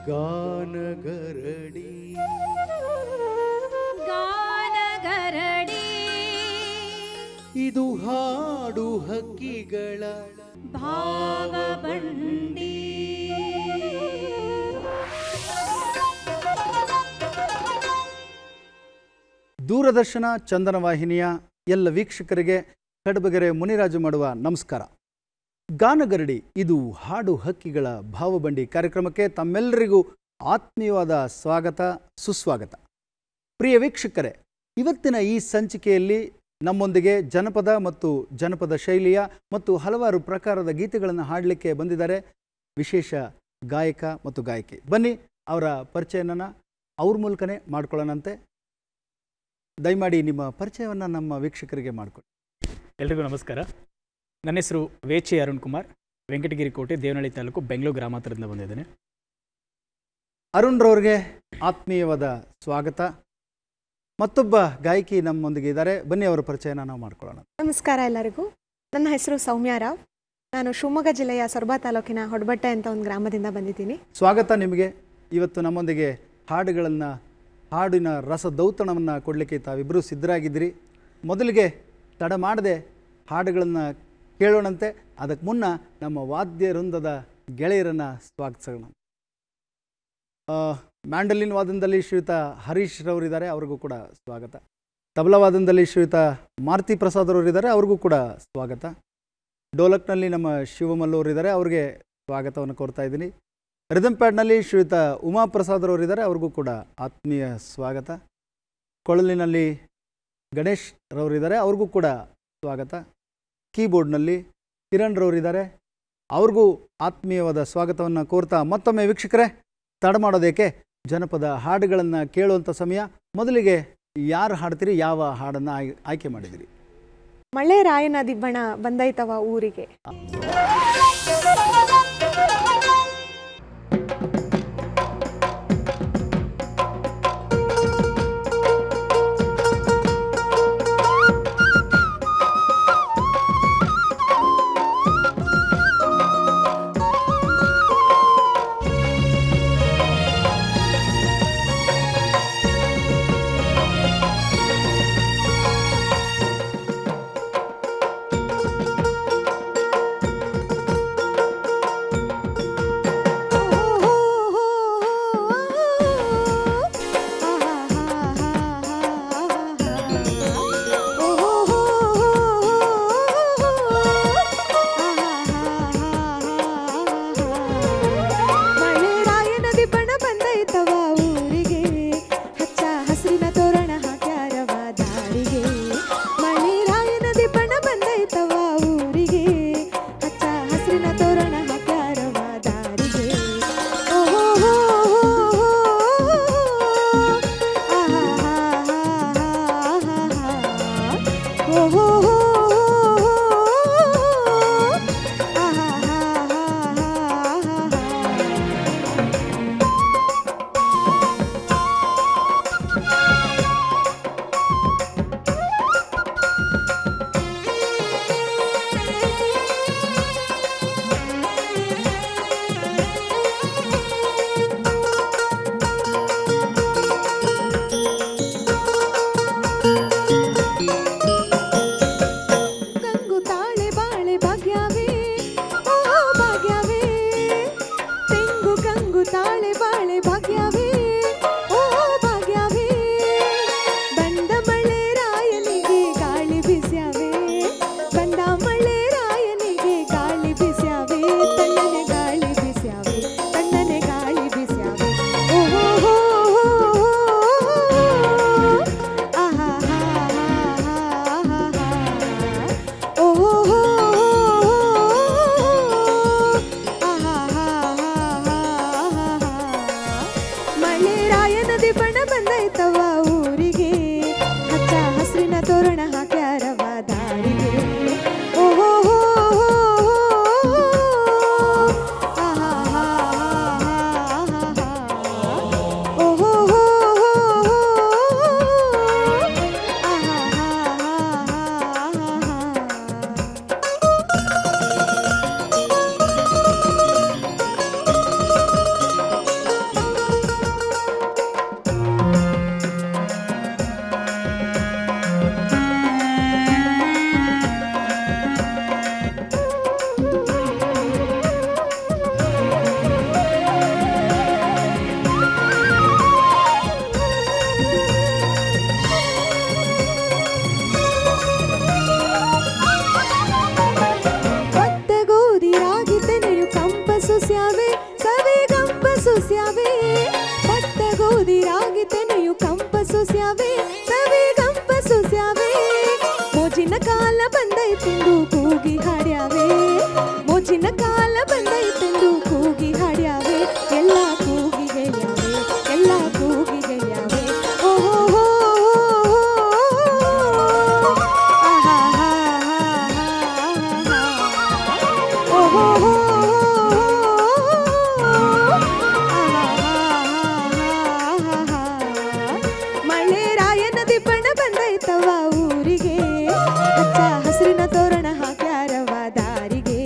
ಗಾನಗರಡಿ ಗಾನಗರಡಿ ಇದು ಹಾಡು ಹಕ್ಕಿಗಳ ಭಾವಬಂಡಿ. ದೂರದರ್ಶನ ಚಂದನ ವಾಹಿನಿಯ ಎಲ್ಲ ವೀಕ್ಷಕರಿಗೆ ಕಡಬಗೆರೆ ಮುನಿರಾಜು ಮಾಡುವ ನಮಸ್ಕಾರ. ಗಾನಗರಡಿ ಇದು ಹಾಡು ಹಕ್ಕಿಗಳ ಭಾವಬಂಡಿ ಕಾರ್ಯಕ್ರಮಕ್ಕೆ ತಮ್ಮೆಲ್ಲರಿಗೂ ಆತ್ಮೀಯವಾದ ಸ್ವಾಗತ ಸುಸ್ವಾಗತ. ಪ್ರಿಯ ವೀಕ್ಷಕರೇ, ಇವತ್ತಿನ ಈ ಸಂಚಿಕೆಯಲ್ಲಿ ನಮ್ಮೊಂದಿಗೆ ಜನಪದ ಮತ್ತು ಜನಪದ ಶೈಲಿಯ ಮತ್ತು ಹಲವಾರು ಪ್ರಕಾರದ ಗೀತೆಗಳನ್ನು ಹಾಡಲಿಕ್ಕೆ ಬಂದಿದ್ದಾರೆ ವಿಶೇಷ ಗಾಯಕ ಮತ್ತು ಗಾಯಕಿ. ಬನ್ನಿ ಅವರ ಪರಿಚಯನ ಅವ್ರ ಮೂಲಕನೇ ಮಾಡ್ಕೊಳ್ಳೋಣಂತೆ. ದಯಮಾಡಿ ನಿಮ್ಮ ಪರಿಚಯವನ್ನು ನಮ್ಮ ವೀಕ್ಷಕರಿಗೆ ಮಾಡಿಕೊಡಿ. ಎಲ್ರಿಗೂ ನಮಸ್ಕಾರ. ನನ್ನ ಹೆಸರು ವೇಚಿ ಅರುಣ್ ಕುಮಾರ್, ವೆಂಕಟಗಿರಿ ಕೋಟೆ, ದೇವನಹಳ್ಳಿ ತಾಲೂಕು, ಬೆಂಗಳೂರು ಗ್ರಾಮಾಂತರದಿಂದ ಬಂದಿದ್ದೇನೆ. ಅರುಣ್ರವ್ರಿಗೆ ಆತ್ಮೀಯವಾದ ಸ್ವಾಗತ. ಮತ್ತೊಬ್ಬ ಗಾಯಕಿ ನಮ್ಮೊಂದಿಗೆ ಇದ್ದಾರೆ, ಬನ್ನಿ ಅವರ ಪರಿಚಯನ ನಾವು ಮಾಡ್ಕೊಳ್ಳೋಣ. ನಮಸ್ಕಾರ ಎಲ್ಲರಿಗೂ. ನನ್ನ ಹೆಸರು ಸೌಮ್ಯ ರಾವ್. ನಾನು ಶಿವಮೊಗ್ಗ ಜಿಲ್ಲೆಯ ಸೊರಬ ತಾಲೂಕಿನ ಹೊಡಬಟ್ಟೆ ಅಂತ ಒಂದು ಗ್ರಾಮದಿಂದ ಬಂದಿದ್ದೀನಿ. ಸ್ವಾಗತ ನಿಮಗೆ. ಇವತ್ತು ನಮ್ಮೊಂದಿಗೆ ಹಾಡಿನ ರಸದೌತಣವನ್ನು ಕೊಡಲಿಕ್ಕೆ ತಾವಿಬ್ಬರೂ ಸಿದ್ಧರಾಗಿದ್ದೀರಿ. ಮೊದಲಿಗೆ ತಡ ಮಾಡದೆ ಹಾಡುಗಳನ್ನು ಕೇಳೋಣಂತೆ. ಅದಕ್ಕೆ ಮುನ್ನ ನಮ್ಮ ವಾದ್ಯ ವೃಂದದ ಗೆಳೆಯರನ್ನು ಸ್ವಾಗತಿಸೋಣ. ಮ್ಯಾಂಡಲಿನ್ ವಾದನದಲ್ಲಿ ಶ್ರೀಯುತ ಹರೀಶ್ ರವರಿದ್ದಾರೆ, ಅವ್ರಿಗೂ ಕೂಡ ಸ್ವಾಗತ. ತಬಲಾ ವಾದನದಲ್ಲಿ ಶ್ರೀಯುತ ಮಾರುತಿ ಪ್ರಸಾದ್ ಅವರಿದ್ದಾರೆ, ಅವ್ರಿಗೂ ಕೂಡ ಸ್ವಾಗತ. ಡೋಲಕ್ನಲ್ಲಿ ನಮ್ಮ ಶಿವಮಲ್ಲವರಿದ್ದಾರೆ, ಅವ್ರಿಗೆ ಸ್ವಾಗತವನ್ನು ಕೋರ್ತಾ ಇದ್ದೀನಿ. ರಿದಮ್ ಪ್ಯಾಡ್ನಲ್ಲಿ ಶ್ರೀಯುತ ಉಮಾಪ್ರಸಾದ್ ಅವರಿದ್ದಾರೆ, ಅವ್ರಿಗೂ ಕೂಡ ಆತ್ಮೀಯ ಸ್ವಾಗತ. ಕೊಳಲಿನಲ್ಲಿ ಗಣೇಶ್ ರವರಿದ್ದಾರೆ, ಅವ್ರಿಗೂ ಕೂಡ ಸ್ವಾಗತ. ಕೀಬೋರ್ಡ್ನಲ್ಲಿ ಕಿರಣ್ ರವರಿದ್ದಾರೆ, ಅವ್ರಿಗೂ ಆತ್ಮೀಯವಾದ ಸ್ವಾಗತವನ್ನು ಕೋರ್ತಾ ಮತ್ತೊಮ್ಮೆ ವೀಕ್ಷಕರೇ, ತಡ ಮಾಡೋದೇಕೆ, ಜನಪದ ಹಾಡುಗಳನ್ನು ಕೇಳುವಂಥ ಸಮಯ. ಮೊದಲಿಗೆ ಯಾರು ಹಾಡ್ತೀರಿ, ಯಾವ ಹಾಡನ್ನು ಆಯ್ಕೆ ಮಾಡಿದಿರಿ? ಮಳೆ ರಾಯನ ದಿಬ್ಬಣ ಬಂದೈತವ ಊರಿಗೆ. ಸೂಸ್ಯಾವೆ ಭತ್ತ ಗೋಧಿ ರಾಗಿ ತೆನೆಯು ಕಂಪ ಸೂಸ್ಯಾವೆ ಸವಿ ಕಂಪ ಸೂಸ್ಯಾವೆ ಮೋಜಿನ ಕಾಲ ಬಂದೈತೆಂದು ಕೂಗಿ ಹಾಡ್ಯಾವೆ ಮೋಜಿನ ಕಾಲ ಬಂದೈತೆಂದು ಕೂಗಿ ಹಾಡ್ಯಾವೆ ಎಲ್ಲ ಕೂಗಿಗೆಯಾವೆ ಎಲ್ಲ ಕೂಗಿಗೆಯಾವೆ ಓಹೋ ಮಳೆ ರಾಯ ನದಿ ಬಣ್ಣ ಬಂದೈತವ ಊರಿಗೆ ಹಚ್ಚ ಹಸಿರಿನ ತೋರಣ ಹಾಕ್ಯಾರವ ದಾರಿಗೆ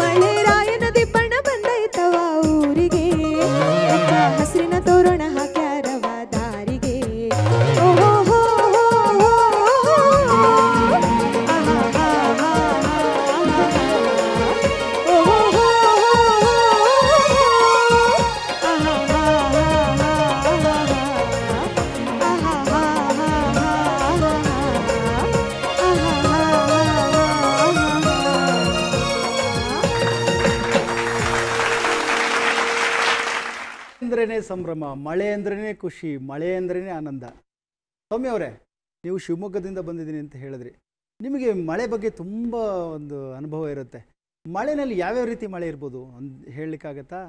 ಮಳೆ ರಾಯ ನದಿ ಬಣ್ಣ ಬಂದೈತವ ಊರಿಗೆ ಹಚ್ಚ ಹಸಿರಿನ ತೋರಣ ಹಾಕ್ಯಾರವ ದಾರಿಗೆ ಓಹೋ ಅಂದ್ರೇ ಸಂಭ್ರಮ, ಮಳೆ ಅಂದ್ರೇ ಖುಷಿ, ಮಳೆ ಅಂದ್ರೇ ಆನಂದ. ಸೌಮ್ಯ ಅವರೇ, ನೀವು ಶಿವಮೊಗ್ಗದಿಂದ ಬಂದಿದ್ದೀನಿ ಅಂತ ಹೇಳಿದ್ರಿ. ನಿಮಗೆ ಮಳೆ ಬಗ್ಗೆ ತುಂಬ ಒಂದು ಅನುಭವ ಇರುತ್ತೆ. ಮಳೆನಲ್ಲಿ ಯಾವ್ಯಾವ ರೀತಿ ಮಳೆ ಇರ್ಬೋದು ಹೇಳಲಿಕ್ಕಾಗತ್ತಾ?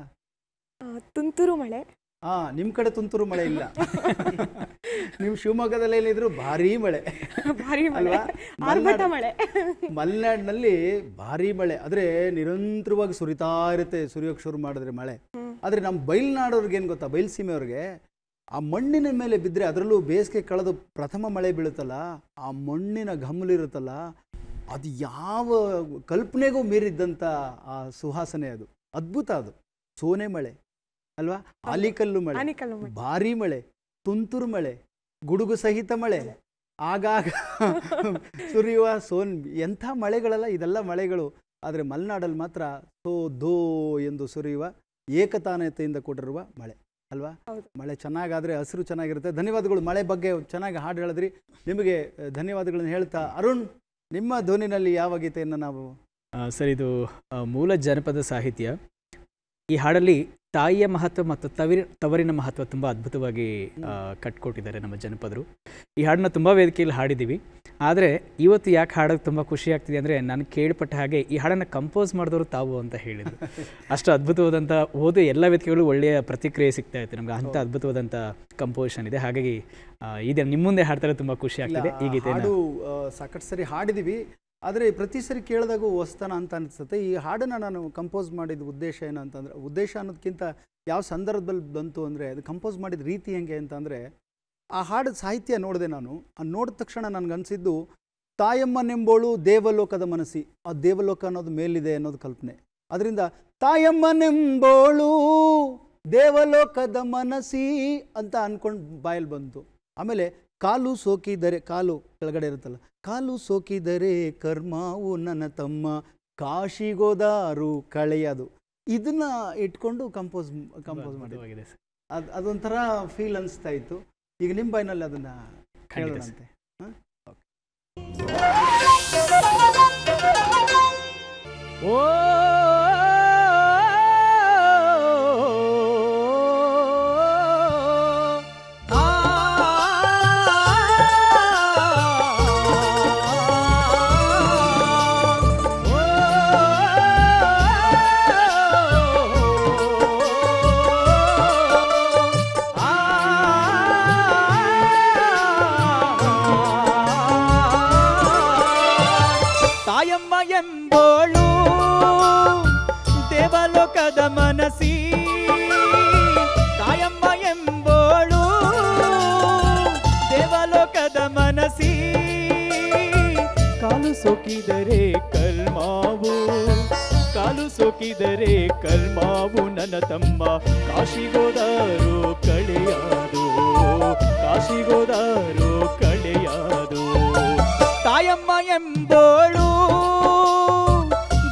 ತುಂತುರು ಮಳೆ. ನಿಮ್ಮ ಕಡೆ ತುಂತುರು ಮಳೆ ಇಲ್ಲ. ನಿಮ್ಮ ಶಿವಮೊಗ್ಗದಲ್ಲಿ ಏನಿದ್ರು ಭಾರೀ ಮಳೆ, ಭಾರಿ ಮಳೆ, ಆರ್ಭಟ ಮಳೆ. ಮಲೆನಾಡಿನಲ್ಲಿ ಭಾರೀ ಮಳೆ ಆದರೆ ನಿರಂತರವಾಗಿ ಸುರಿತಾ ಇರುತ್ತೆ. ಸುರಿಯೋಕೆ ಶುರು ಮಾಡಿದ್ರೆ ಮಳೆ. ಆದರೆ ನಮ್ಮ ಬಯಲ್ನಾಡೋರ್ಗೆ ಏನು ಗೊತ್ತಾ, ಬಯಲುಸೀಮೆಯವ್ರಿಗೆ ಆ ಮಣ್ಣಿನ ಮೇಲೆ ಬಿದ್ದರೆ, ಅದರಲ್ಲೂ ಬೇಸಿಗೆ ಕಳೆದು ಪ್ರಥಮ ಮಳೆ ಬೀಳುತ್ತಲ್ಲ, ಆ ಮಣ್ಣಿನ ಘಮಲಿರುತ್ತಲ್ಲ, ಅದು ಯಾವ ಕಲ್ಪನೆಗೂ ಮೀರಿದ್ದಂಥ ಆ ಸುವಾಸನೆ, ಅದು ಅದ್ಭುತ. ಅದು ಸೋನೆ ಮಳೆ ಅಲ್ವಾ, ಆಲಿಕಲ್ಲು ಮಳೆ, ಭಾರೀ ಮಳೆ, ತುಂತುರು ಮಳೆ, ಗುಡುಗು ಸಹಿತ ಮಳೆ, ಆಗಾಗ ಸುರಿಯುವ ಎಂಥ ಮಳೆಗಳೆಲ್ಲ ಇದೆಲ್ಲ ಮಳೆಗಳು. ಆದರೆ ಮಲೆನಾಡಲ್ಲಿ ಮಾತ್ರ ಸೋ ದೋ ಎಂದು ಸುರಿಯುವ ಏಕತಾನತೆಯಿಂದ ಕೂಡಿರುವ ಮಳೆ ಅಲ್ವಾ. ಮಳೆ ಚೆನ್ನಾಗಾದರೆ ಹಸಿರು ಚೆನ್ನಾಗಿರುತ್ತೆ. ಧನ್ಯವಾದಗಳು. ಮಳೆ ಬಗ್ಗೆ ಚೆನ್ನಾಗಿ ಹಾಡು ಹೇಳಿದ್ರಿ, ನಿಮಗೆ ಧನ್ಯವಾದಗಳನ್ನು ಹೇಳ್ತಾ, ಅರುಣ್, ನಿಮ್ಮ ಧ್ವನಿನಲ್ಲಿ ಯಾವ ಗೀತೆಯನ್ನು ನಾವು? ಸರ್, ಇದು ಮೂಲ ಜನಪದ ಸಾಹಿತ್ಯ. ಈ ಹಾಡಲ್ಲಿ ತಾಯಿಯ ಮಹತ್ವ ಮತ್ತು ತವರಿನ ಮಹತ್ವ ತುಂಬ ಅದ್ಭುತವಾಗಿ ಕಟ್ಕೊಟ್ಟಿದ್ದಾರೆ ನಮ್ಮ ಜನಪದರು. ಈ ಹಾಡನ್ನ ತುಂಬ ವೇದಿಕೆಯಲ್ಲಿ ಹಾಡಿದ್ದೀವಿ. ಆದರೆ ಇವತ್ತು ಯಾಕೆ ಹಾಡೋಕ್ಕೆ ತುಂಬ ಖುಷಿ ಆಗ್ತಿದೆ ಅಂದರೆ, ನಾನು ಕೇಳ್ಪಟ್ಟ ಹಾಗೆ ಈ ಹಾಡನ್ನು ಕಂಪೋಸ್ ಮಾಡಿದವರು ತಾವು ಅಂತ ಹೇಳಿದರು. ಅಷ್ಟು ಅದ್ಭುತವಾದಂಥ ಓದು ಎಲ್ಲ ವೇದಿಕೆಗಳು ಒಳ್ಳೆಯ ಪ್ರತಿಕ್ರಿಯೆ ಸಿಗ್ತಾ ಇತ್ತು ನಮ್ಗೆ. ಅಂಥ ಅದ್ಭುತವಾದಂಥ ಕಂಪೋಸಿಷನ್ ಇದೆ. ಹಾಗಾಗಿ ಇದೆ ನಿಮ್ಮ ಮುಂದೆ ಹಾಡ್ತಾರೆ, ತುಂಬ ಖುಷಿ ಆಗ್ತಿದೆ. ಈ ಗೀತೆ ಸಾಕಷ್ಟು ಸರಿ ಹಾಡಿದ್ದೀವಿ, ಆದರೆ ಪ್ರತಿ ಸರಿ ಕೇಳಿದಾಗೂ ಹೊಸ್ತನ ಅಂತ ಅನಿಸುತ್ತೆ. ಈ ಹಾಡನ್ನು ನಾನು ಕಂಪೋಸ್ ಮಾಡಿದ ಉದ್ದೇಶ ಏನಂತಂದರೆ, ಉದ್ದೇಶ ಅನ್ನೋದಕ್ಕಿಂತ ಯಾವ ಸಂದರ್ಭದಲ್ಲಿ ಬಂತು ಅಂದರೆ, ಅದು ಕಂಪೋಸ್ ಮಾಡಿದ ರೀತಿ ಹೆಂಗೆ ಅಂತಂದರೆ, ಆ ಹಾಡು ಸಾಹಿತ್ಯ ನೋಡಿದೆ ನಾನು. ನೋಡಿದ ತಕ್ಷಣ ನನಗನ್ಸಿದ್ದು, ತಾಯಮ್ಮನೆಂಬೋಳು ದೇವಲೋಕದ ಮನಸ್ಸಿ. ಆ ದೇವಲೋಕ ಅನ್ನೋದು ಮೇಲಿದೆ ಅನ್ನೋದು ಕಲ್ಪನೆ. ಅದರಿಂದ ತಾಯಮ್ಮನೆಂಬೋಳು ದೇವಲೋಕದ ಮನಸ್ಸಿ ಅಂತ ಅಂದ್ಕೊಂಡು ಬಾಯಲ್ಲಿ ಬಂತು. ಆಮೇಲೆ ಕಾಲು ಸೋಕಿದರೆ, ಕಾಲು ಕೆಳಗಡೆ ಇರುತ್ತಲ್ಲ, ಕಾಲು ಸೋಕಿದರೆ ಕರ್ಮಾವು ನನ್ನ ತಮ್ಮ, ಕಾಶಿಗೋದಾರು ಕಳೆಯದು. ಇದನ್ನ ಇಟ್ಕೊಂಡು ಕಂಪೋಸ್ ಮಾಡಿದೆ. ಅದೊಂಥರ ಫೀಲ್ ಅನಿಸ್ತಾ ಇತ್ತು. ಈಗ ನಿಮ್ಮ ಬಾಯಿನಲ್ಲಿ ಅದನ್ನು ಕೇಳೋಣಂತೆ. ಓ ಎಂಬೋಳು ದೇವಲೋಕದ ಮನಸ್ಸಿ, ತಾಯಮ್ಮ ಎಂಬೋಳು ದೇವಲೋಕದ ಮನಸ್ಸಿ, ಕಾಲು ಸೋಕಿದರೆ ಕಲ್ಮಾವು, ಕಾಲು ಸೋಕಿದರೆ ಕಲ್ಮಾವು ನನ್ನ ತಮ್ಮ, ಕಾಶಿಗೋದಾರು ಕಳೆಯಾದು, ಕಾಶಿಗೋದಾರು ಕಳೆಯಾದು. ತಾಯಮ್ಮ ಎಂಬೋಳು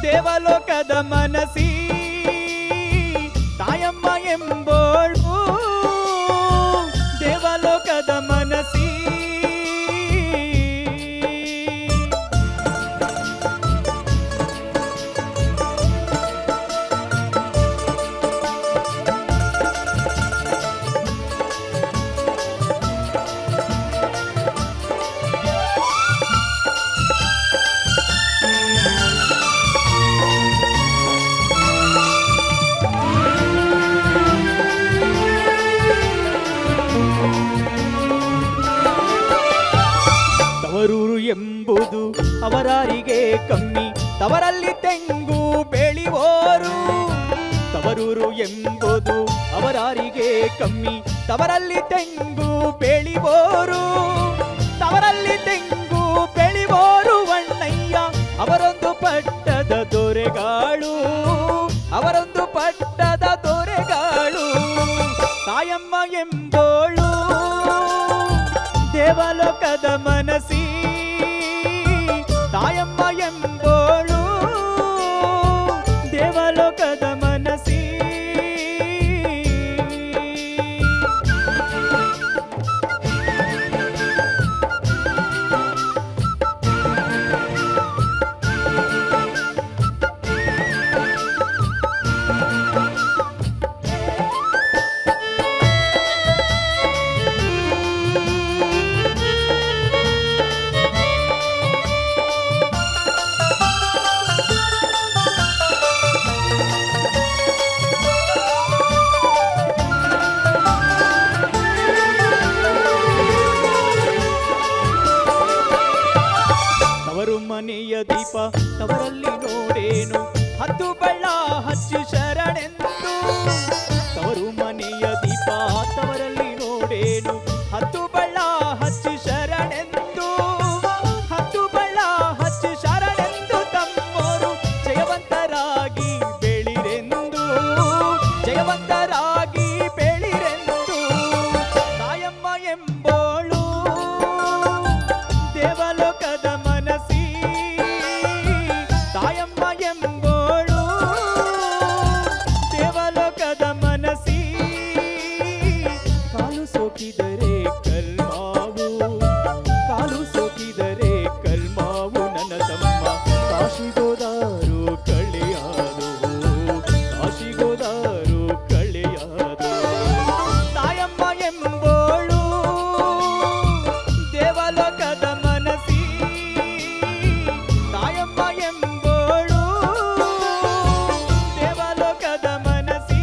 ದೇವಲೋಕದ ಮನಸ್ಸಿ, ತಾಯಮ್ಮ ಎಂಬೋಳು ದೇವಲೋಕದ ಮನಸ್ಸಿ. ತವರಲ್ಲಿ ತೆಂಗು ಬೆಳೆಯೋರು ತವರೂರು ಎಂಬುದು ಅವರಾರಿಗೆ ಕಮ್ಮಿ ತವರಲ್ಲಿ ತೆಂಗು ಬೆಳೆಯೋರು ತವರಲ್ಲಿ ತೆಂಗು ಬೆಳೆಯೋರು ವಣ್ಣಯ್ಯ ಅವರೊಂದು ಪಟ್ಟದ ದೊರೆಗಾಳು ಅವರೊಂದು ಪಟ್ಟದ ದೊರೆಗಾಳು ತಾಯಮ್ಮ ಎಂಬೋಳು ದೇವಲೋಕದ ಮನಸಿ ತಾಯಮ್ಮ ಎಂಬೋಳು ದೇವಲೋಕದ ಮನಸಿ ಮನೆಯ ದೀಪ ತವರಲ್ಲಿ ನೋಡೇನು ಹತ್ತು ಬಳ್ಳ ಹಚ್ಚು ಶರಣೆಂದು ತವರು ಮನೆಯ ದೀಪ ತವರಲ್ಲಿ ನೋಡೇನು ಹತ್ತು ಬಳ್ಳ ಹಚ್ಚು ಶರಣೆಂದು ಹತ್ತು ಬಳ್ಳ ಹಚ್ಚು ಶರಣೆಂದು ತಮ್ಮೋರು ಜಯವಂತರಾಗಿ ಬೆಳಿರೆಂದು ಜಯವಂತರಾಗಿ ಬೆಳಿರೆಂದು ತಾಯಮ್ಮ ಎಂಬೋಳು ದೇವಲೋಕದ ಮನಸಿ ತಾಯಮ್ಮ ಎಂಬೋಳು ದೇವಲೋಕದ ಮನಸಿ ಕಾಲು ಸೋಕಿದರೆ ಕರ್ಮಾವು ಕಾಲು ಸೋಕಿದರೆ ಕರ್ಮಾವು ನನ್ನ ತಮ್ಮ ಕಾಶಿಗೋದಾರು ಕಳೆಯಾದು ಕಾಶಿಗೋದಾರು ಕಳೆಯಾದು ತಾಯಮ್ಮ ಎಂಬೋಳು ದೇವಲೋಕದ ಮನಸಿ ತಾಯಮ್ಮ ಎಂಬೋಳು ದೇವಲೋಕದ ಮನಸಿ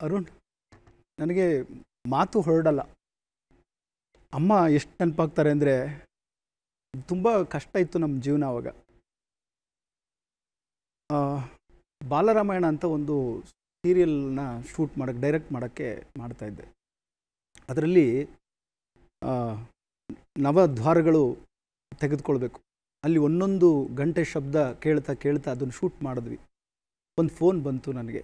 ಅರುಣ್, ನನಗೆ ಮಾತು ಹೊರಡಲ್ಲ. ಅಮ್ಮ ಎಷ್ಟು ನೆನಪಾಗ್ತಾರೆ ಅಂದರೆ, ತುಂಬ ಕಷ್ಟ ಇತ್ತು ನಮ್ಮ ಜೀವನ ಆವಾಗ. ಬಾಲರಾಮಾಯಣ ಅಂತ ಒಂದು ಸೀರಿಯಲ್ನ ಶೂಟ್ ಮಾಡೋಕ್ಕೆ ಡೈರೆಕ್ಟ್ ಮಾಡೋಕ್ಕೆ ಮಾಡ್ತಾಯಿದ್ದೆ. ಅದರಲ್ಲಿ ನವದ್ವಾರಗಳು ತೆಗೆದುಕೊಳ್ಬೇಕು. ಅಲ್ಲಿ ಒಂದೊಂದು ಗಂಟೆ ಶಬ್ದ ಕೇಳ್ತಾ ಕೇಳ್ತಾ ಅದನ್ನು ಶೂಟ್ ಮಾಡಿದ್ವಿ. ಒಂದು ಫೋನ್ ಬಂತು ನನಗೆ,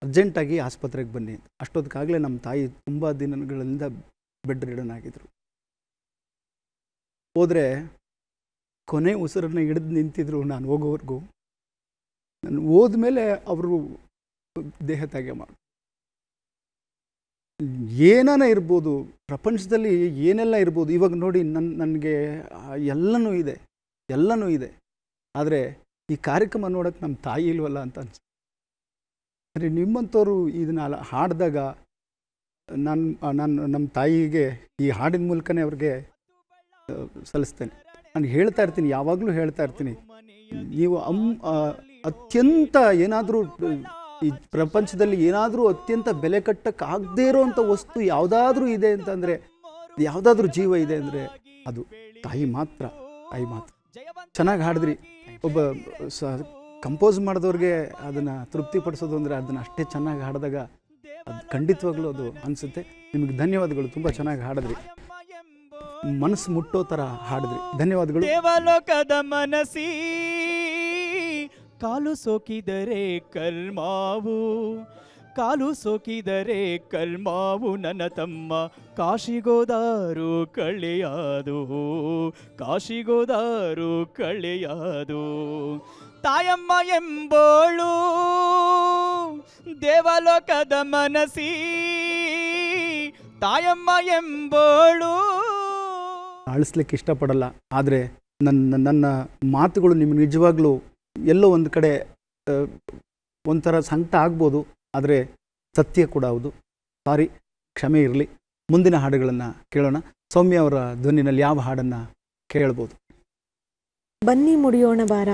ಅರ್ಜೆಂಟಾಗಿ ಆಸ್ಪತ್ರೆಗೆ ಬನ್ನಿ ಅಂತ. ಅಷ್ಟೊತ್ತಿಗಾಗಲೇ ನಮ್ಮ ತಾಯಿ ತುಂಬ ದಿನಗಳಿಂದ ಬೆಡ್ ರಿಡನ್ ಆಗಿದ್ರು. ಹೋದರೆ ಕೊನೆ ಉಸಿರನ್ನು ಹಿಡಿದು ನಿಂತಿದ್ರು ನಾನು ಹೋಗೋವರೆಗೂ. ನಾನು ಹೋದ್ಮೇಲೆ ಅವರು ದೇಹ ತ್ಯಾಗ ಮಾಡಿ. ಏನಾನ ಇರ್ಬೋದು, ಪ್ರಪಂಚದಲ್ಲಿ ಏನೆಲ್ಲ ಇರ್ಬೋದು. ಇವಾಗ ನೋಡಿ ನನಗೆ ಎಲ್ಲನೂ ಇದೆ. ಆದರೆ ಈ ಕಾರ್ಯಕ್ರಮ ನೋಡೋಕ್ಕೆ ನಮ್ಮ ತಾಯಿ ಇಲ್ವಲ್ಲ ಅಂತ ಅನ್ಸುತ್ತೆ. ಅಂದರೆ ನಿಮ್ಮಂಥವ್ರು ಇದನ್ನ ಹಾಡಿದಾಗ ನಾನು ನಮ್ಮ ತಾಯಿಗೆ ಈ ಹಾಡಿನ ಮೂಲಕನೇ ಅವ್ರಿಗೆ ಸಲ್ಲಿಸ್ತೇನೆ. ನಾನು ಹೇಳ್ತಾ ಇರ್ತೀನಿ, ಯಾವಾಗಲೂ ಹೇಳ್ತಾ ಇರ್ತೀನಿ, ನೀವು ಅತ್ಯಂತ ಏನಾದರೂ ಈ ಪ್ರಪಂಚದಲ್ಲಿ ಏನಾದರೂ ಅತ್ಯಂತ ಬೆಲೆ ಕಟ್ಟಕ್ಕಾಗದೇ ಇರೋವಂಥ ವಸ್ತು ಯಾವುದಾದ್ರೂ ಇದೆ ಅಂತಂದರೆ, ಯಾವುದಾದ್ರೂ ಜೀವ ಇದೆ ಅಂದರೆ ಅದು ತಾಯಿ ಮಾತ್ರ. ಚೆನ್ನಾಗಿ ಹಾಡಿದ್ರಿ. ಒಬ್ಬ ಕಂಪೋಸ್ ಮಾಡಿದವ್ರಿಗೆ ಅದನ್ನು ತೃಪ್ತಿಪಡಿಸೋದು ಅಂದರೆ ಅದನ್ನು ಅಷ್ಟೇ ಚೆನ್ನಾಗಿ ಹಾಡಿದಾಗ ಅದು ಖಂಡಿತವಾಗ್ಲೂ ಅದು ಅನಿಸುತ್ತೆ. ನಿಮಗೆ ಧನ್ಯವಾದಗಳು. ತುಂಬ ಚೆನ್ನಾಗಿ ಹಾಡಿದ್ರಿ, ಮನಸ್ಸು ಮುಟ್ಟೋ ಥರ ಹಾಡಿದ್ರಿ. ಧನ್ಯವಾದಗಳು. ದೇವಲೋಕದ ಮನಸಿ ಕಾಲು ಸೋಕಿದರೆ ಕರ್ಮಾವು ಕಾಲು ಸೋಕಿದರೆ ಕರ್ಮಾವು ನನ್ನ ತಮ್ಮ ಕಾಶಿಗೋದಾರು ಕಳೆಯಾದು ಕಾಶಿಗೋದಾರು ಕಳೆಯಾದು ತಾಯಮ್ಮ ಎಂಬೋಳು ದೇವಲೋಕದ ಮನಸಿ ತಾಯಮ್ಮ ಎಂಬೋಳು. ಅಳಿಸ್ಲಿಕ್ಕೆ ಇಷ್ಟಪಡಲ್ಲ, ಆದರೆ ನನ್ನ ಮಾತುಗಳು ನಿಮ್ಗೆ ನಿಜವಾಗ್ಲೂ ಎಲ್ಲೋ ಒಂದು ಕಡೆ ಒಂಥರ ಸಂಕಟ ಆಗ್ಬೋದು. ಆದರೆ ಸತ್ಯ ಕೂಡ ಹೌದು. ಸಾರಿ, ಕ್ಷಮೆ ಇರಲಿ. ಮುಂದಿನ ಹಾಡುಗಳನ್ನು ಕೇಳೋಣ. ಸೌಮ್ಯ ಅವರ ಧ್ವನಿನಲ್ಲಿ ಯಾವ ಹಾಡನ್ನು ಕೇಳ್ಬೋದು? ಬನ್ನಿ ಮುಡಿಯೋಣ ಬಾರ.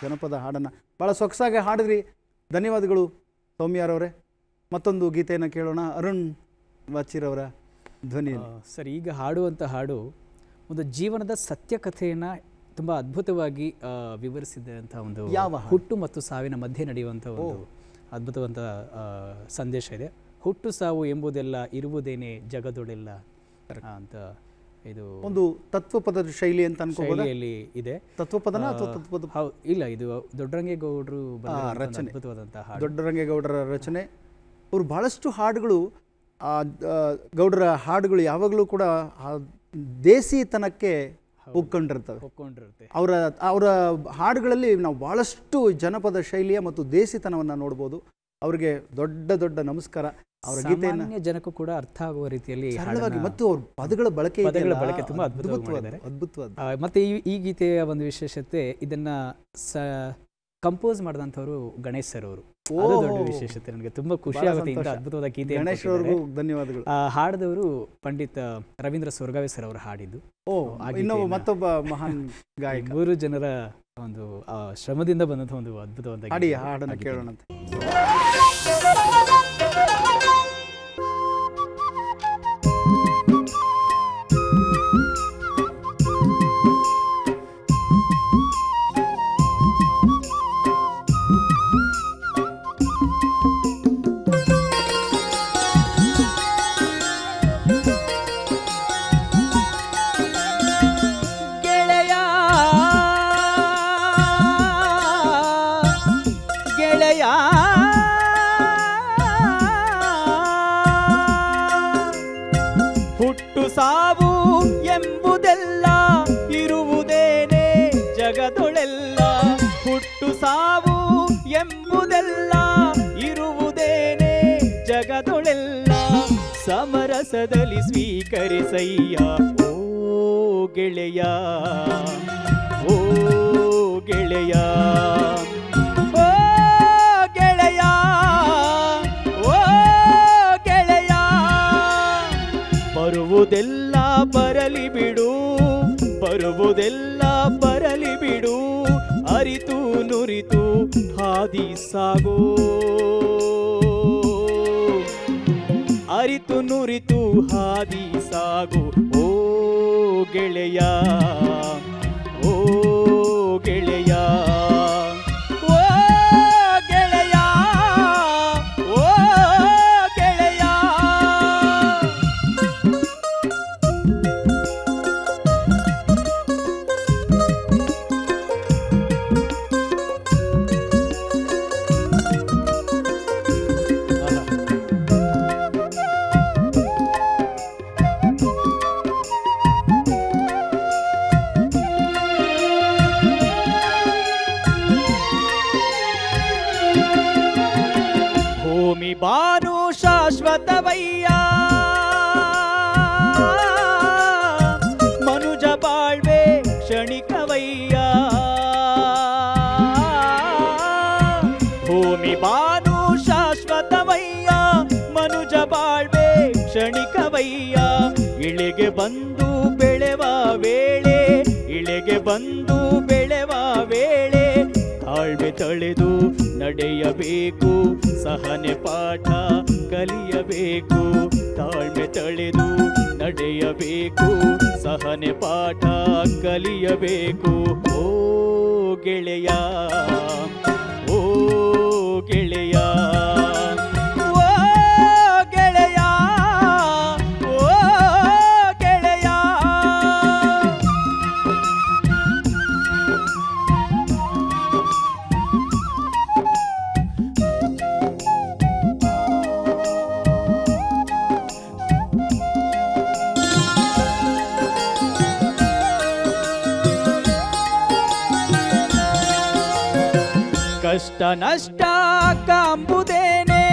ಜನಪದ ಹಾಡನ್ನು ಭಾಳ ಸೊಗಸಾಗಿ ಹಾಡಿದ್ರಿ. ಧನ್ಯವಾದಗಳು ಸೌಮ್ಯಾರವರೇ. ಮತ್ತೊಂದು ಗೀತೆಯನ್ನು ಕೇಳೋಣ, ಅರುಣ್ ವಾಚಿರವರ ಧ್ವನಿಯಲ್ಲಿ. ಸರ್, ಈಗ ಹಾಡುವಂಥ ಹಾಡು ಒಂದು ಜೀವನದ ಸತ್ಯ ಕಥೆಯನ್ನು ತುಂಬ ಅದ್ಭುತವಾಗಿ ವಿವರಿಸಿದಂಥ ಒಂದು ಹುಟ್ಟು ಮತ್ತು ಸಾವಿನ ಮಧ್ಯೆ ನಡೆಯುವಂಥ ಒಂದು ಅದ್ಭುತವಂತ ಸಂದೇಶ ಇದೆ. ಹುಟ್ಟು ಸಾವು ಎಂಬುದೆಲ್ಲ ಇರುವುದೇನೆ ಜಗದೊಳೆಲ್ಲ ಅಂತ ಇದು ಒಂದು ತತ್ವಪದ ಶೈಲಿ ಅಂತ ಶೈಲಿಯಲ್ಲಿ ಇದೆ. ತತ್ವಪದನ ಇಲ್ಲ, ಇದು ದೊಡ್ಡರಂಗೇಗೌಡರು ರಚನೆ, ಅದ್ಭುತವಾದಂತಹ ಹಾಡು. ದೊಡ್ಡರಂಗೇಗೌಡರ ರಚನೆ. ಅವರು ಬಹಳಷ್ಟು ಹಾಡುಗಳು, ಗೌಡರ ಹಾಡುಗಳು ಯಾವಾಗಲೂ ಕೂಡ ದೇಸಿತನಕ್ಕೆ ಒಕ್ಕೊಂಡಿರುತ್ತೆ. ಅವರ ಹಾಡುಗಳಲ್ಲಿ ನಾವು ಬಹಳಷ್ಟು ಜನಪದ ಶೈಲಿಯ ಮತ್ತು ದೇಸಿತನವನ್ನು ನೋಡ್ಬೋದು. ಅವರಿಗೆ ದೊಡ್ಡ ದೊಡ್ಡ ನಮಸ್ಕಾರ. ಅವರ ಗೀತೆಯನ್ನು ಜನಕ್ಕೂ ಕೂಡ ಅರ್ಥ ಆಗುವ ರೀತಿಯಲ್ಲಿ ಸರಳವಾಗಿ ಮತ್ತು ಅವ್ರ ಪದಗಳ ಬಳಕೆ ತುಂಬಾ ಅದ್ಭುತವಾಗಿದ್ದಾರೆ. ಮತ್ತೆ ಈ ಗೀತೆಯ ಒಂದು ವಿಶೇಷತೆ, ಇದನ್ನ ಕಂಪೋಸ್ ಮಾಡಿದಂಥವ್ರು ಗಣೇಶ್ ಸರ್ ಅವರು. ಅದು ದೊಡ್ಡ ವಿಶೇಷತೆ. ನನಗೆ ತುಂಬಾ ಖುಷಿ ಆಗುತ್ತೆ ಇಂಥ ಅದ್ಭುತವಾದ ಗೀತೆ. ಗಣೇಶ್ ಅವರಿಗೂ ಧನ್ಯವಾದಗಳು. ಹಾಡಿದವರು ಪಂಡಿತ್ ರವೀಂದ್ರ ಸೊರಗಾವೆ ಸರ್ ಅವರು ಹಾಡಿದ್ದು. ಮತ್ತೊಬ್ಬ ಮಹಾನ್ ಗಾಯಕ. 3 ಜನರ ಒಂದು ಶ್ರಮದಿಂದ ಬಂದಂಥ ಒಂದು ಅದ್ಭುತವಾದ ಹಾಡನ್ನು ಕೇಳೋಣ. ಗೆಳೆಯ ಹುಟ್ಟು ಸಾವು ಎಂಬುದೆಲ್ಲ ಇರುವುದೇನೆ ಜಗದೊಳೆಲ್ಲ ಹುಟ್ಟು ಸಾವು ಎಂಬುದೆಲ್ಲ ಇರುವುದೇನೆ ಜಗದೊಳೆಲ್ಲ ಸಮರಸದಲ್ಲಿ ಸ್ವೀಕರಿಸಯ್ಯ ಓ ಗೆಳೆಯ ಓ ಗೆಳೆಯ ಓ ಗೆಳೆಯ ಓ ಗೆಳೆಯ ಬರುವುದೆಲ್ಲ ಬರಲಿ ಬಿಡು ಬರುವುದೆಲ್ಲ ಬರಲಿ ಬಿಡು ಅರಿತು ನುರಿತು ಹಾದಿ ಸಾಗೋ ಅರಿತು ನುರಿತು ಹಾದಿ ಸಾಗು ಓ ಗೆಳೆಯ ಓ ಗೆಳೆಯ ಓ ಗೆಳೆಯ ಓ ಗೆಳೆಯ ಭೂಮಿ ಬಾನು ಶಾಶ್ವತವಯ್ಯ ಮನುಜ ಬಾಳ್ವೆ ಕ್ಷಣಿಕವಯ್ಯ ಭೂಮಿ ಬಾನು ಶಾಶ್ವತವಯ್ಯ ಮನುಜ ಬಾಳ್ವೆ ಕ್ಷಣಿಕವಯ್ಯ ಇಳೆಗೆ ಬಂದು ಬೆಳೆವ ವೇಳೆ ಇಳೆಗೆ ಬಂದು ಬೆಳೆವ ವೇಳೆ ತಾಳ್ವೆ ತಳೆದು ನಡೆಯಬೇಕು ಸಹನೆ ಪಾಠ ಕಲಿಯಬೇಕು ತಾಳ್ಮೆ ತಳೆದು ನಡೆಯಬೇಕು ಸಹನೆ ಪಾಠ ಕಲಿಯಬೇಕು ಓ ಗೆಳೆಯ ಓ ಗೆಳೆಯ ಓ ಗೆಳೆಯ ಓ ಗೆಳೆಯ ಕಷ್ಟ ನಷ್ಟ ಕಾಂಬುದೇನೆ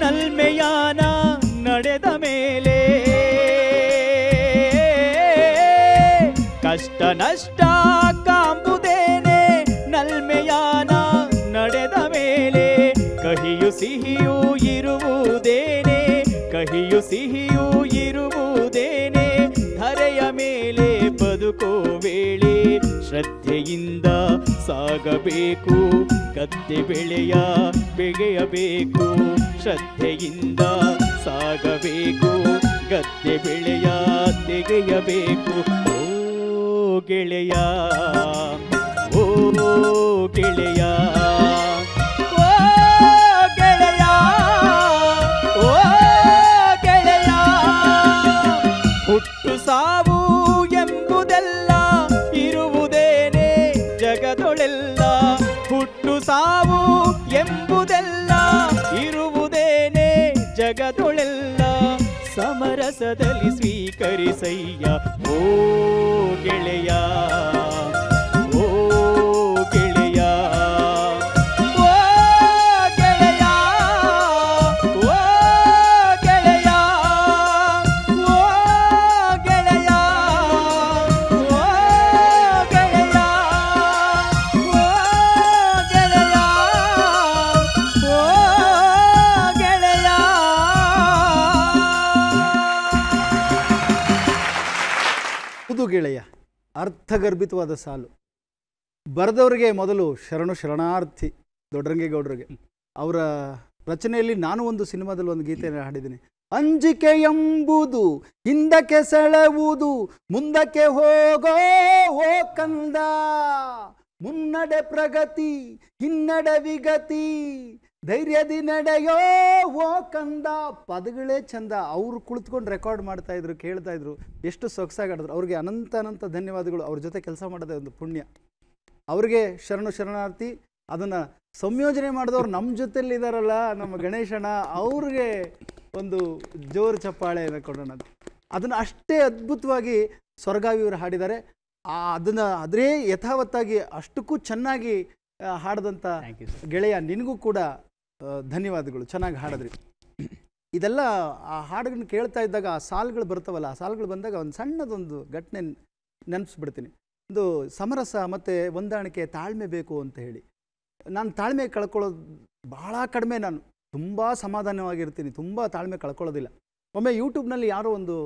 ನಲ್ಮೆಯಾನ ನಡೆದ ಮೇಲೆ ಕಷ್ಟ ನಷ್ಟ ಕಾಂಬುದೇನೆ ನಲ್ಮೆಯಾನ ನಡೆದ ಮೇಲೆ ಕಹಿಯು ಸಿಹಿಯೂ ಇರುವುದೇನೆ ಕಹಿಯು ಸಿಹಿಯೂ ಇರುವುದೇನೆ ಧರೆಯ ಮೇಲೆ ಬದುಕೋ ವೇಳೆ ಶ್ರದ್ಧೆಯಿಂದ ಸಾಗಬೇಕು ಗದ್ದೆ ಬೆಳೆಯ ಬೆಗೆಯಬೇಕು ಶ್ರದ್ಧೆಯಿಂದ ಸಾಗಬೇಕು ಗದ್ದೆ ಬೆಳೆಯ ತೆಗೆಯಬೇಕು ಓ ಗೆಳೆಯ ಓ ಗೆಳೆಯ ಓ ಗೆಳೆಯ ಓ ಗೆಳೆಯ ಹುಟ್ಟು ಸಾವು ಎಂಬುದೆಲ್ಲ ಇರುವುದೇನೆ ಜಗದೊಳೆಲ್ಲ ಹುಟ್ಟು ಸಾವು ಎಂಬುದೆಲ್ಲ ಇರುವುದೇನೆ ಜಗದೊಳೆಲ್ಲ ಸಮರಸದಲ್ಲಿ ಸ್ವೀಕರಿಸಯ್ಯ ಓ ಗೆಳೆಯ ಓ ಗೆಳೆಯ ಓ ಗೆಳೆಯ ಓ ಗೆಳೆಯ ಓ ಗೆಳೆಯ ಓ ಗೆಳೆಯ ಓ ಗೆಳೆಯ ಓ ಗೆಳೆಯ ಹೌದು ಗೆಳೆಯ, ಅರ್ಥಗರ್ಭಿತವಾದ ಸಾಲು. ಬರೆದವರಿಗೆ ಮೊದಲು ಶರಣಾರ್ಥಿ ದೊಡ್ಡರಂಗೇಗೌಡರಿಗೆ. ಅವರ ರಚನೆಯಲ್ಲಿ ನಾನು ಒಂದು ಸಿನಿಮಾದಲ್ಲಿ ಒಂದು ಗೀತೆಯನ್ನು ಹಾಡಿದ್ದೀನಿ. ಅಂಜಿಕೆ ಎಂಬುದು ಹಿಂದಕ್ಕೆ ಸೆಳೆವುದು, ಮುಂದಕ್ಕೆ ಹೋಗೋ ಓ ಕಂದ, ಮುನ್ನಡೆ ಪ್ರಗತಿ ಹಿನ್ನಡೆ ವಿಗತಿ, ಧೈರ್ಯದಿ ನಡೆಯೋ ಓ ಕಂದ, ಪದಗಳೇ ಚಂದ. ಅವರು ಕುಳಿತುಕೊಂಡು ರೆಕಾರ್ಡ್ ಮಾಡ್ತಾ ಇದ್ರು, ಕೇಳ್ತಾ ಇದ್ರು, ಎಷ್ಟು ಸೊಗಸಾಗಿ ಆಡಿದ್ರು. ಅವ್ರಿಗೆ ಅನಂತ ಅನಂತ ಧನ್ಯವಾದಗಳು. ಅವ್ರ ಜೊತೆ ಕೆಲಸ ಮಾಡೋದೇ ಒಂದು ಪುಣ್ಯ. ಅವ್ರಿಗೆ ಶರಣಾರ್ಥಿ. ಅದನ್ನು ಸಂಯೋಜನೆ ಮಾಡಿದವ್ರು ನಮ್ಮ ಜೊತೆಲಿ ಇದ್ದಾರಲ್ಲ, ನಮ್ಮ ಗಣೇಶಣ್ಣ, ಅವ್ರಿಗೆ ಒಂದು ಜೋರು ಚಪ್ಪಾಳೆ ಕೊಡೋಣ. ಅದನ್ನು ಅಷ್ಟೇ ಅದ್ಭುತವಾಗಿ ಸ್ವರ್ಗಾವಿಯವರು ಹಾಡಿದ್ದಾರೆ. ಅದನ್ನು ಅದೇ ಯಥಾವತ್ತಾಗಿ ಅಷ್ಟಕ್ಕೂ ಚೆನ್ನಾಗಿ ಹಾಡಿದಂಥ ಗೆಳೆಯ ನಿನಗೂ ಕೂಡ ಧನ್ಯವಾದಗಳು. ಚೆನ್ನಾಗಿ ಹಾಡಿದ್ರಿ. ಇದೆಲ್ಲ ಆ ಹಾಡುಗಳನ್ನ ಕೇಳ್ತಾ ಇದ್ದಾಗ ಆ ಸಾಲುಗಳು ಬರ್ತಾವಲ್ಲ, ಆ ಸಾಲುಗಳು ಬಂದಾಗ ಒಂದು ಸಣ್ಣದೊಂದು ಘಟನೆ ನೆನಪಿಸ್ಬಿಡ್ತೀನಿ. ಒಂದು ಸಮರಸ ಮತ್ತು ಹೊಂದಾಣಿಕೆ, ತಾಳ್ಮೆ ಬೇಕು ಅಂತ ಹೇಳಿ. ನಾನು ತಾಳ್ಮೆ ಕಳ್ಕೊಳ್ಳೋದು ಭಾಳ ಕಡಿಮೆ. ನಾನು ತುಂಬ ಸಮಾಧಾನವಾಗಿರ್ತೀನಿ, ತುಂಬ ತಾಳ್ಮೆ ಕಳ್ಕೊಳ್ಳೋದಿಲ್ಲ. ಒಮ್ಮೆ ಯೂಟ್ಯೂಬ್ನಲ್ಲಿ ಯಾರೋ ಒಂದು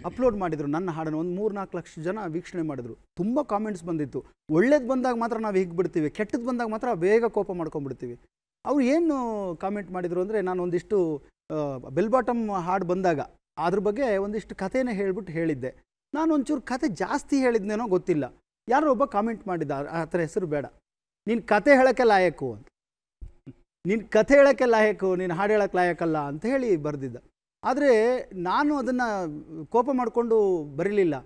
ಅಪ್ಲೋಡ್ ಮಾಡಿದರು ನನ್ನ ಹಾಡನ್ನು. ಒಂದು 3-4 ಲಕ್ಷ ಜನ ವೀಕ್ಷಣೆ ಮಾಡಿದ್ರು. ತುಂಬ ಕಾಮೆಂಟ್ಸ್ ಬಂದಿತ್ತು. ಒಳ್ಳೇದು ಬಂದಾಗ ಮಾತ್ರ ನಾವು ಹೀಗೆ ಬಿಡ್ತೀವಿ, ಕೆಟ್ಟದ್ದು ಬಂದಾಗ ಮಾತ್ರ ಬೇಗ ಕೋಪ ಮಾಡ್ಕೊಂಡ್ಬಿಡ್ತೀವಿ. ಅವ್ರು ಏನು ಕಾಮೆಂಟ್ ಮಾಡಿದರು ಅಂದರೆ, ನಾನು ಒಂದಿಷ್ಟು ಬೆಲ್ ಬಾಟಮ್ ಹಾಡು ಬಂದಾಗ ಅದ್ರ ಬಗ್ಗೆ ಒಂದಿಷ್ಟು ಕಥೆನೇ ಹೇಳಿದ್ದೆ. ನಾನು ಒಂಚೂರು ಕತೆ ಜಾಸ್ತಿ ಹೇಳಿದ್ನೇನೋ ಗೊತ್ತಿಲ್ಲ. ಯಾರೋ ಒಬ್ಬ ಕಾಮೆಂಟ್ ಮಾಡಿದ್ದ, ಆ ಥರ ಹೆಸರು ಬೇಡ, ನೀನು ಕತೆ ಹೇಳೋಕ್ಕೆ ಲಾಯಕ್ಕು ಅಂತ, ನೀನು ಕತೆ ಹೇಳೋಕ್ಕೆ ಲಾಯಕ್ಕು, ನೀನು ಹಾಡು ಹೇಳೋಕ್ಕೆ ಲಾಯಕ್ಕಲ್ಲ ಅಂತ ಹೇಳಿ ಬರೆದಿದ್ದ. ಆದರೆ ನಾನು ಅದನ್ನು ಕೋಪ ಮಾಡಿಕೊಂಡು ಬರೀಲಿಲ್ಲ.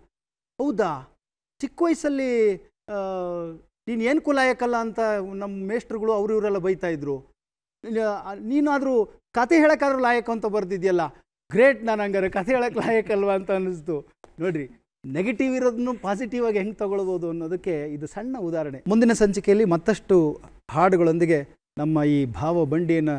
ಹೌದಾ, ಚಿಕ್ಕ ವಯಸ್ಸಲ್ಲಿ ನೀನು ಏನು ಕುಲಾಯಕ್ಕಲ್ಲ ಅಂತ ನಮ್ಮ ಮೇಷ್ಟ್ರುಗಳು ಅವರು ಇವರೆಲ್ಲ ಬೈತಾಯಿದ್ರು, ನೀನಾದರೂ ಕತೆ ಹೇಳೋಕ್ಕಾದ್ರೂ ಲಾಯಕ ಅಂತ ಬರೆದಿದ್ಯಲ್ಲ, ಗ್ರೇಟ್. ನಾನು ಹಂಗಾರೆ ಕತೆ ಹೇಳೋಕ್ಕೆ ಲಾಯಕ್ಕಲ್ವ ಅಂತ ಅನ್ನಿಸ್ತು. ನೋಡಿರಿ, ನೆಗೆಟಿವ್ ಇರೋದನ್ನು ಪಾಸಿಟಿವ್ ಆಗಿ ಹೆಂಗೆ ತಗೊಳ್ಬೋದು ಅನ್ನೋದಕ್ಕೆ ಇದು ಸಣ್ಣ ಉದಾಹರಣೆ. ಮುಂದಿನ ಸಂಚಿಕೆಯಲ್ಲಿ ಮತ್ತಷ್ಟು ಹಾಡುಗಳೊಂದಿಗೆ ನಮ್ಮ ಈ ಭಾವ ಬಂಡಿಯನ್ನು